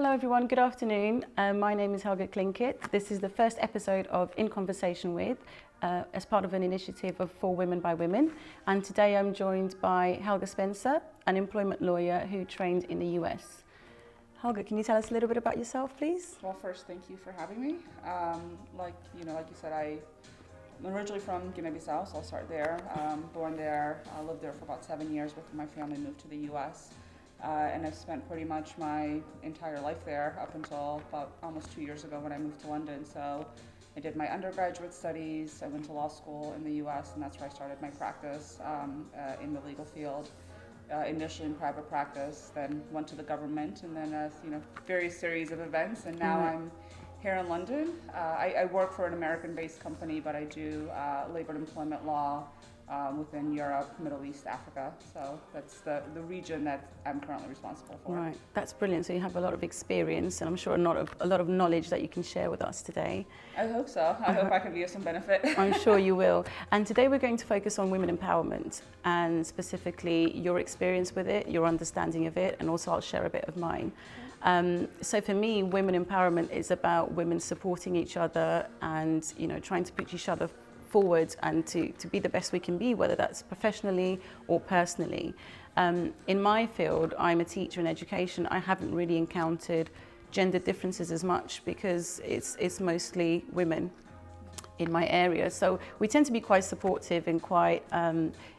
Hello everyone, good afternoon. My name is Helga. This is the first episode of In Conversation With, as part of an initiative of For Women by Women. And today I'm joined by Helga Spencer, an employment lawyer who trained in the US. Helga, can you tell us a little bit about yourself, please? Well, first, thank you for having me. Like you said, I'm originally from Guinea-Bissau, so I'll start there. Born there, I lived there for about 7 years before my family moved to the US. And I've spent pretty much my entire life there up until about almost 2 years ago when I moved to London. So I did my undergraduate studies, I went to law school in the US, and that's where I started my practice in the legal field. Initially in private practice, then went to the government, and then various series of events, and now I'm here in London. I work for an American-based company, but I do labor and employment law within Europe, Middle East, Africa. So that's the region that I'm currently responsible for. Right, that's brilliant. So you have a lot of experience, and I'm sure a lot of knowledge that you can share with us today. I hope so. I hope I can be of some benefit. I'm sure you will. And today we're going to focus on women empowerment, and specifically your experience with it, your understanding of it, and also I'll share a bit of mine. So for me, women empowerment is about women supporting each other and trying to put each other forward and to be the best we can be, whether that's professionally or personally. In my field, I'm a teacher in education. I haven't really encountered gender differences as much because it's mostly women in my area. So we tend to be quite supportive and quite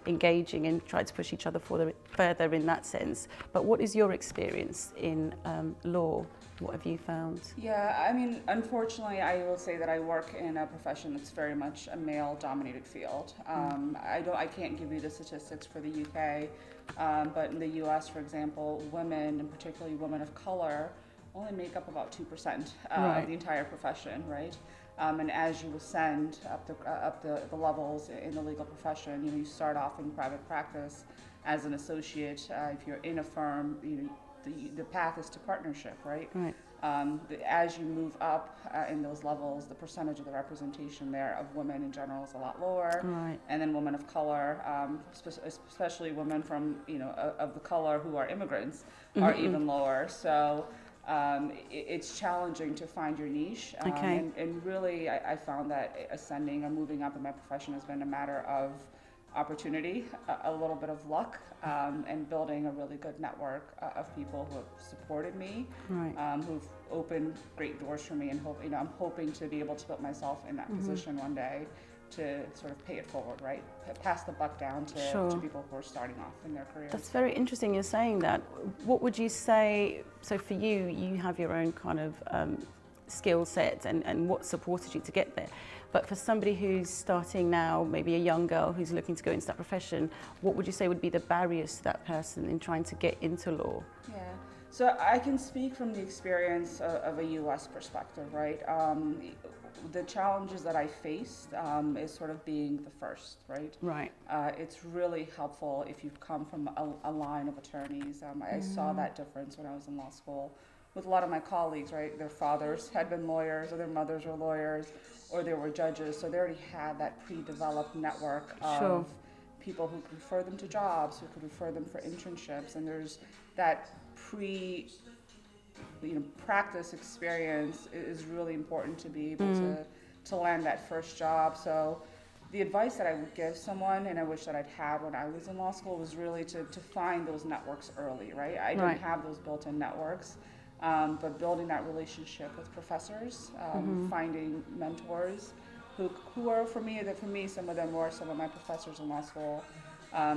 engaging and try to push each other further in that sense. But what is your experience in law? What have you found? Yeah, I mean, unfortunately, I will say that I work in a profession that's very much a male-dominated field. I can't give you the statistics for the UK, but in the US, for example, women, and particularly women of color, only make up about 2% of the entire profession, right? And as you ascend up the levels in the legal profession, you start off in private practice as an associate. If you're in a firm, the path is to partnership, right? Right. As you move up in those levels, the percentage of the representation there of women in general is a lot lower. Right. And then women of color, especially women from of the color who are immigrants, are even lower. So it's challenging to find your niche. And really, I found that ascending or moving up in my profession has been a matter of opportunity, a little bit of luck, and building a really good network of people who have supported me, who've opened great doors for me, and I'm hoping to be able to put myself in that position one day to sort of pay it forward, right? Pass the buck down to people who are starting off in their careers. That's very interesting you're saying that. What would you say, so for you have your own kind of skill set and what supported you to get there. But for somebody who's starting now, maybe a young girl who's looking to go into that profession, what would you say would be the barriers to that person in trying to get into law? Yeah, so I can speak from the experience of a US perspective, right? The challenges that I faced is sort of being the first, right? Right. It's really helpful if you've come from a line of attorneys. I saw that difference when I was in law school with a lot of my colleagues, right? Their fathers had been lawyers, or their mothers were lawyers, or they were judges, so they already had that pre-developed network of people who could refer them to jobs, who could refer them for internships, and there's that practice experience is really important to be able to land that first job. So the advice that I would give someone, and I wish that I'd had when I was in law school, was really to find those networks early, right? I didn't have those built-in networks. But building that relationship with professors, finding mentors who are for me, some of them were some of my professors in law school,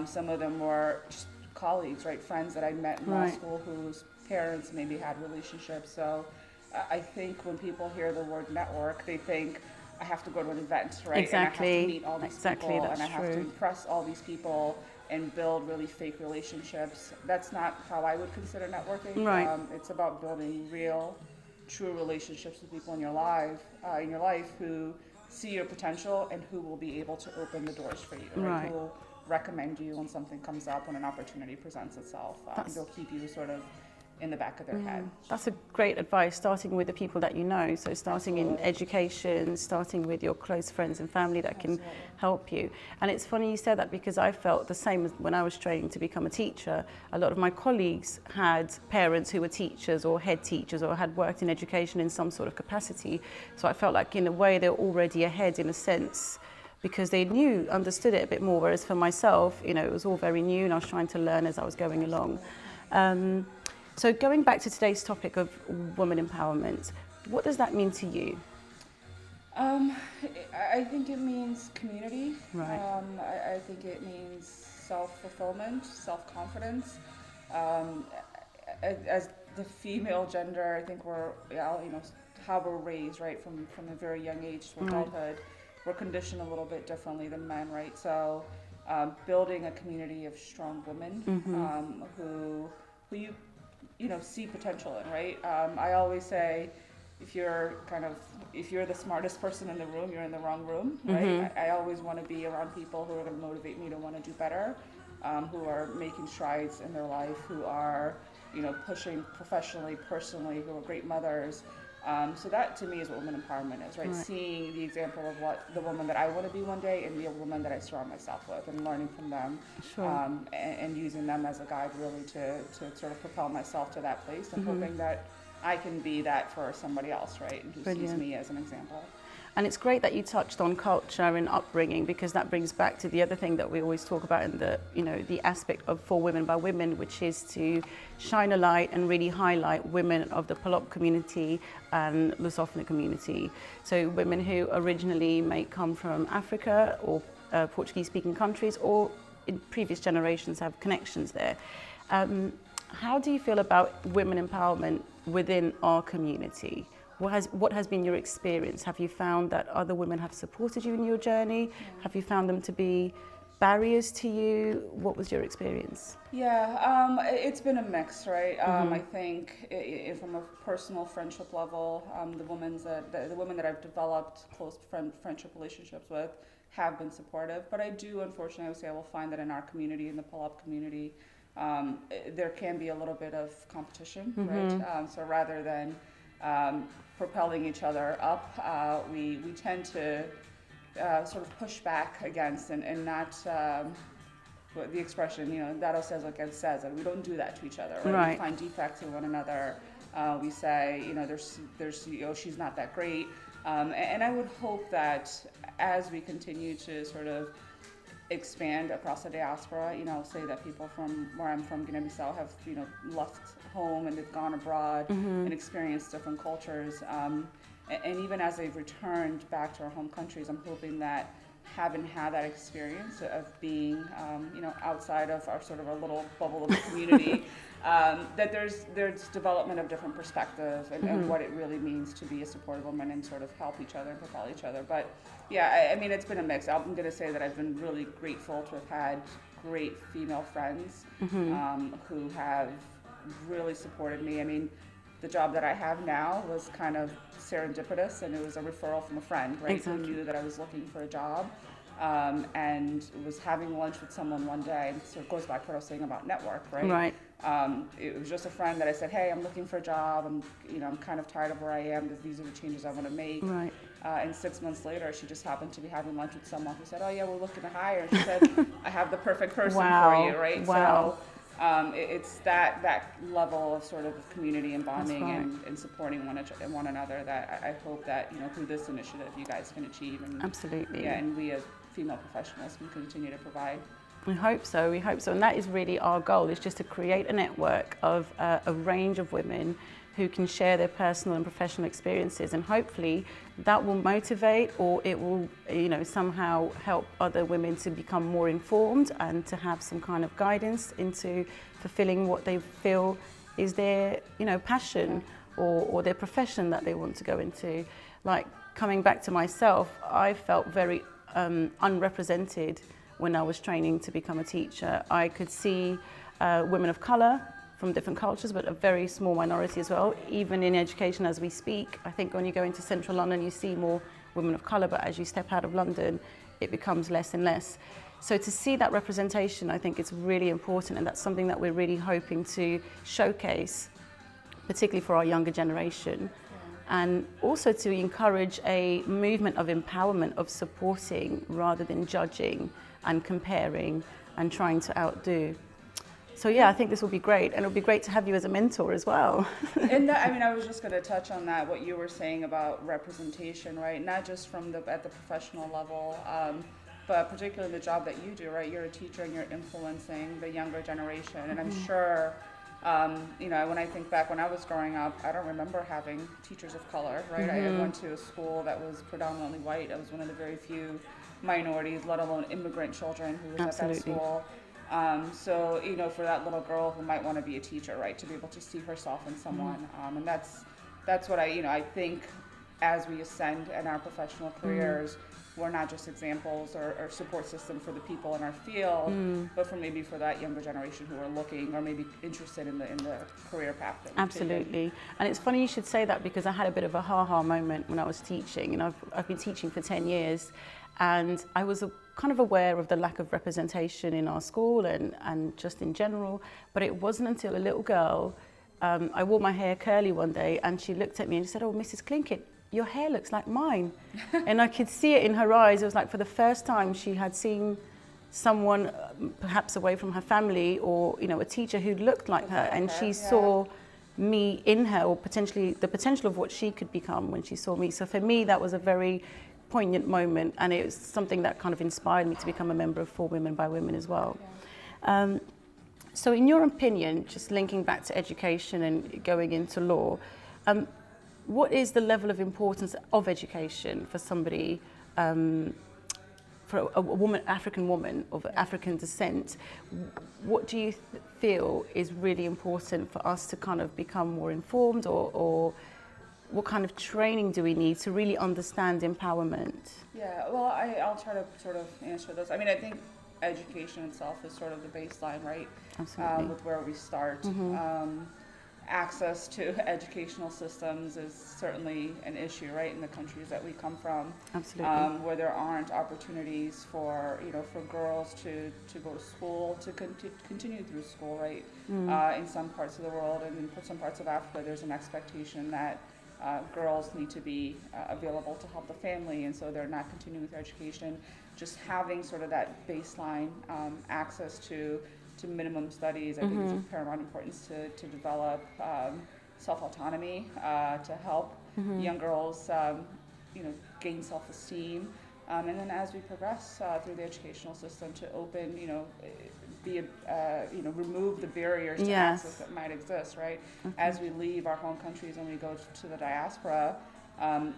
some of them were just colleagues, right, friends that I met in law school whose parents maybe had relationships. So I think when people hear the word network, they think I have to go to an event, right? Exactly. And I have to meet all these people, and I have to impress all these people and build really fake relationships. That's not how I would consider networking. Right. It's about building real, true relationships with people in your life who see your potential and who will be able to open the doors for you. Right. Who will recommend you when something comes up, when an opportunity presents itself. They'll keep you sort of in the back of their head. That's a great advice, starting with the people that you know. So starting in education, starting with your close friends and family that can help you. And it's funny you said that, because I felt the same when I was training to become a teacher. A lot of my colleagues had parents who were teachers or head teachers or had worked in education in some sort of capacity. So I felt like in a way they're already ahead in a sense, because they understood it a bit more. Whereas for myself, it was all very new and I was trying to learn as I was going along. So going back to today's topic of women empowerment, what does that mean to you? I think it means community. Right. I think it means self-fulfillment, self-confidence. As the female gender, I think we're, how we're raised, right, from a very young age to adulthood, we're conditioned a little bit differently than men, right? So building a community of strong women who you see potential in, right? I always say, if you're the smartest person in the room, you're in the wrong room, right? I always want to be around people who are going to motivate me to want to do better, who are making strides in their life, who are, pushing professionally, personally, who are great mothers. So that to me is what women empowerment is, right? Seeing the example of what the woman that I want to be one day and the woman that I surround myself with, and learning from them, and using them as a guide really to sort of propel myself to that place, and hoping that I can be that for somebody else, right? And who sees me as an example. And it's great that you touched on culture and upbringing, because that brings back to the other thing that we always talk about in the, the aspect of For Women by Women, which is to shine a light and really highlight women of the Palop community and Lusophone community. So women who originally may come from Africa or Portuguese-speaking countries, or in previous generations have connections there. How do you feel about women empowerment within our community? What has been your experience? Have you found that other women have supported you in your journey? Have you found them to be barriers to you? What was your experience? Yeah, it's been a mix, right? I think from a personal friendship level, the women that I've developed close friendship relationships with have been supportive. But I do, unfortunately, I would say I will find that in our community, in the Palop community, there can be a little bit of competition, right? So rather than propelling each other up, we tend to sort of push back against and not the expression, that says what God says, and we don't do that to each other, right? We find defects in one another. We say, there's she's not that great, and I would hope that as we continue to sort of expand across the diaspora, say that people from where I'm from, Guinea-Bissau, have left home and they've gone abroad and experienced different cultures, and even as they've returned back to our home countries, I'm hoping that having had that experience of being outside of our sort of a little bubble of a community, that there's development of different perspectives and what it really means to be a supportive woman and sort of help each other and propel each other. But yeah, I mean, it's been a mix. I'm going to say that I've been really grateful to have had great female friends who have really supported me. I mean, the job that I have now was kind of serendipitous, and it was a referral from a friend, right? Who knew that I was looking for a job, and was having lunch with someone one day. So it goes back to what I was saying about network, right? It was just a friend that I said, hey, I'm looking for a job. I'm kind of tired of where I am. These are the changes I want to make. And 6 months later, she just happened to be having lunch with someone who said, oh yeah, we're looking to hire. And she said, I have the perfect person for you, right? So it's that level of sort of community and bonding and supporting one another that I hope that through this initiative you guys can achieve. And, absolutely. Yeah, and we as female professionals can continue to provide. We hope so, and that is really our goal, is just to create a network of a range of women who can share their personal and professional experiences, and hopefully that will motivate, or it will somehow help other women to become more informed and to have some kind of guidance into fulfilling what they feel is their passion or their profession that they want to go into. Like, coming back to myself, I felt very unrepresented when I was training to become a teacher. I could see women of colour from different cultures, but a very small minority as well. Even in education as we speak, I think when you go into central London, you see more women of colour, but as you step out of London, it becomes less and less. So to see that representation, I think it's really important, and that's something that we're really hoping to showcase particularly for our younger generation. And also to encourage a movement of empowerment, of supporting rather than judging and comparing and trying to outdo. So yeah, I think this will be great, and it'll be great to have you as a mentor as well. And that, I mean, I was just going to touch on that, what you were saying about representation, right? Not just from at the professional level, but particularly the job that you do, right? You're a teacher and you're influencing the younger generation, and I'm sure. You know, when I think back when I was growing up, I don't remember having teachers of color, right? I went to a school that was predominantly white. I was one of the very few minorities, let alone immigrant children who was Absolutely. at that school. So, you know, for that little girl who might want to be a teacher, right, to be able to see herself in someone. And that's what I think as we ascend in our professional careers, we're not just examples or support system for the people in our field, but for that younger generation who are looking or maybe interested in the career path that we've Absolutely. taken. And it's funny you should say that, because I had a bit of a ha-ha moment when I was teaching, and I've been teaching for 10 years, and I was kind of aware of the lack of representation in our school and just in general, but it wasn't until a little girl, I wore my hair curly one day, and she looked at me and said, "Oh, Mrs. Clinkett, your hair looks like mine." And I could see it in her eyes. It was like for the first time she had seen someone perhaps away from her family, or, you know, a teacher who looked like her, and she saw me in her, or potentially the potential of what she could become when she saw me. So for me, that was a very poignant moment, and it was something that kind of inspired me to become a member of For Women by Women as well. So in your opinion, just linking back to education and going into law, what is the level of importance of education for somebody, for a woman, African woman of African descent? What do you feel is really important for us to kind of become more informed, or what kind of training do we need to really understand empowerment? Yeah, well, I'll try to sort of answer this. I mean, I think education itself is sort of the baseline, right? Absolutely. With where we start. Access to educational systems is certainly an issue, right, in the countries that we come from. Absolutely. Where there aren't opportunities for, you know, for girls to go to school, to continue through school, right? In some parts of the world and in some parts of Africa, there's an expectation that girls need to be available to help the family, and so they're not continuing with their education. Just having sort of that baseline access to minimum studies, I think is of paramount importance to develop self-autonomy, to help young girls, you know, gain self-esteem, and then as we progress through the educational system, to open, you know, remove the barriers to access that might exist, right? As we leave our home countries and we go to the diaspora,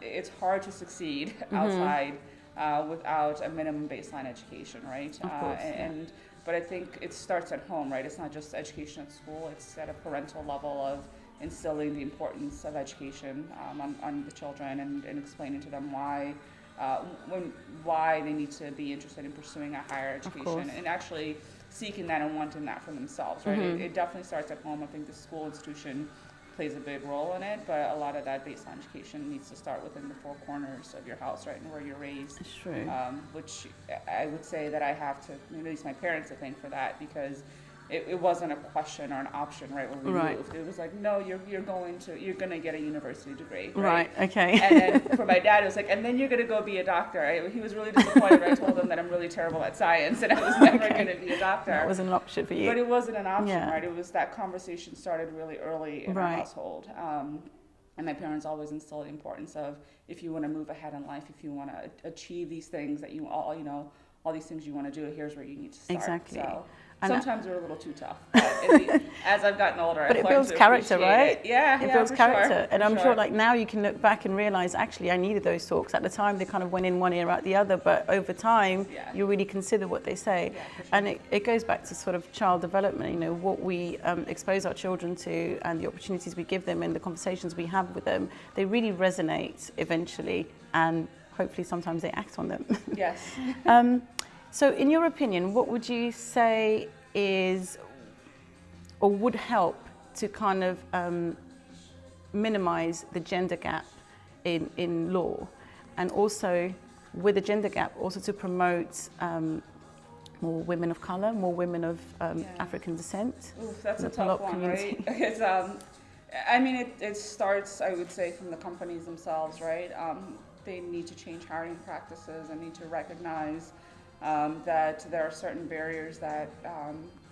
it's hard to succeed outside without a minimum baseline education, right? Of course, But I think it starts at home, right? It's not just education at school, it's at a parental level of instilling the importance of education on the children, and explaining to them why they need to be interested in pursuing a higher education, and actually seeking that and wanting that for themselves, right? It definitely starts at home. I think the school institution plays a big role in it, but a lot of that baseline education needs to start within the four corners of your house, right, and where you're raised. That's true. Which I would say that I have to, at least my parents, to thank for that, because it wasn't a question or an option, right, when we moved. It was like, no, you're gonna get a university degree, right? Okay. And then for my dad, it was like, and then you're gonna go be a doctor. He was really disappointed when I told him that I'm really terrible at science and I was never gonna be a doctor. That wasn't an option for you. But it wasn't an option, right? It was that conversation started really early in our household. And my parents always instilled the importance of, if you want to move ahead in life, if you want to achieve these things that you all these things you want to do, here's where you need to start. Exactly. So and sometimes they're a little too tough. But as I've gotten older, but it builds character, right? It builds character. Sure, and I'm sure, like, now you can look back and realize, actually, I needed those talks. At the time, they kind of went in one ear out the other, but over time, you really consider what they say. And it goes back to sort of child development, you know, what we expose our children to and the opportunities we give them and the conversations we have with them, they really resonate eventually, and hopefully sometimes they act on them. Yes. So in your opinion, what would you say is, or would help to kind of minimize the gender gap in law, and also with the gender gap, also to promote more women of color, more women of African descent? Oof, that's a tough one, right? Because I mean, it starts, I would say, from the companies themselves, right? They need to change hiring practices and need to recognize that there are certain barriers that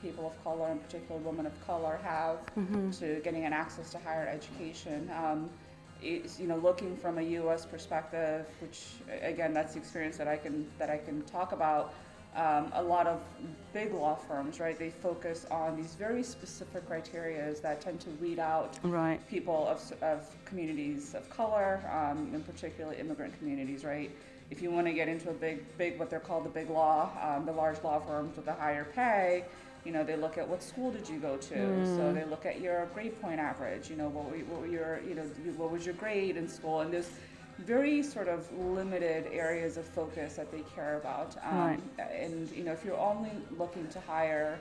people of color, in particular women of color, have to getting an access to higher education. It's, looking from a U.S. perspective, which again, that's the experience that I can talk about. A lot of big law firms, right? They focus on these very specific criteria that tend to weed out people of communities of color, in particular immigrant communities, right? If you want to get into a big what they're called the big law, the large law firms with a higher pay, they look at what school did you go to. So they look at your grade point average. What were your, what was your grade in school, and there's very sort of limited areas of focus that they care about. And if you're only looking to hire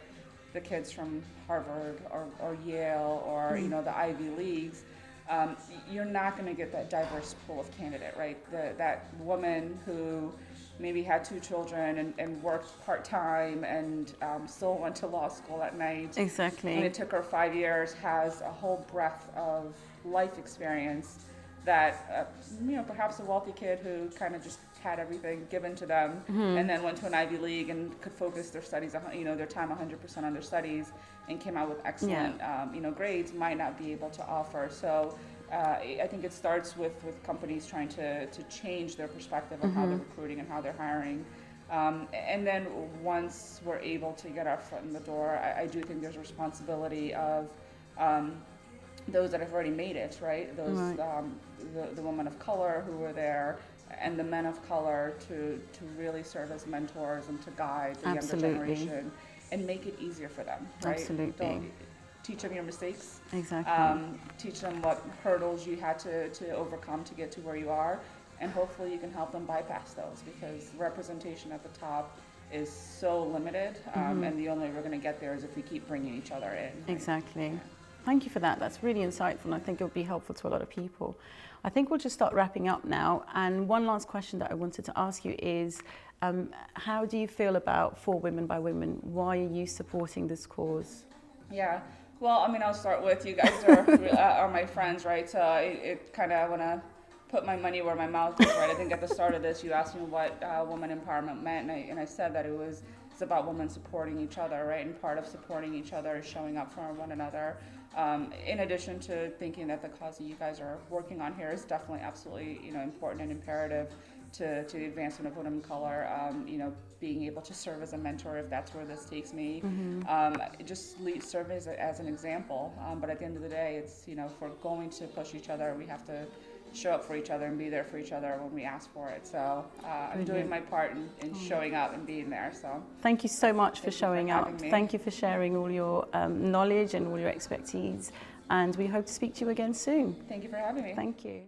the kids from Harvard or Yale or the Ivy Leagues, you're not going to get that diverse pool of candidate, right? That woman who maybe had 2 children and worked part-time and still went to law school at night. Exactly. And it took her 5 years, has a whole breadth of life experience that, perhaps a wealthy kid who kind of just had everything given to them and then went to an Ivy League and could focus their studies, their time 100% on their studies and came out with excellent, grades might not be able to offer. So I think it starts with companies trying to change their perspective on how they're recruiting and how they're hiring. And then once we're able to get our foot in the door, I do think there's a responsibility of those that have already made it, right? Those the women of color who were there and the men of color to really serve as mentors and to guide the younger generation and make it easier for them, right? Absolutely. Don't teach them your mistakes. Exactly. Teach them what hurdles you had to overcome to get to where you are, and hopefully you can help them bypass those, because representation at the top is so limited, and the only way we're going to get there is if we keep bringing each other in. Right? Exactly. Yeah. Thank you for that. That's really insightful, and I think it will be helpful to a lot of people. I think we'll just start wrapping up now. And one last question that I wanted to ask you is, how do you feel about For Women by Women? Why are you supporting this cause? Yeah. Well, I mean, I'll start with you guys are my friends, right? So it kind of, I want to put my money where my mouth is, right? I think at the start of this, you asked me what woman empowerment meant, and I said that it's about women supporting each other, right? And part of supporting each other is showing up for one another. In addition to thinking that the cause that you guys are working on here is definitely absolutely, important and imperative to the advancement of women of color, being able to serve as a mentor if that's where this takes me. Just serve as an example. But at the end of the day, it's, if we're going to push each other, we have to show up for each other and be there for each other when we ask for it. So I'm doing my part in showing up and being there. So thank you so much for showing up. Thank you for sharing all your knowledge and all your expertise. And we hope to speak to you again soon. Thank you for having me. Thank you.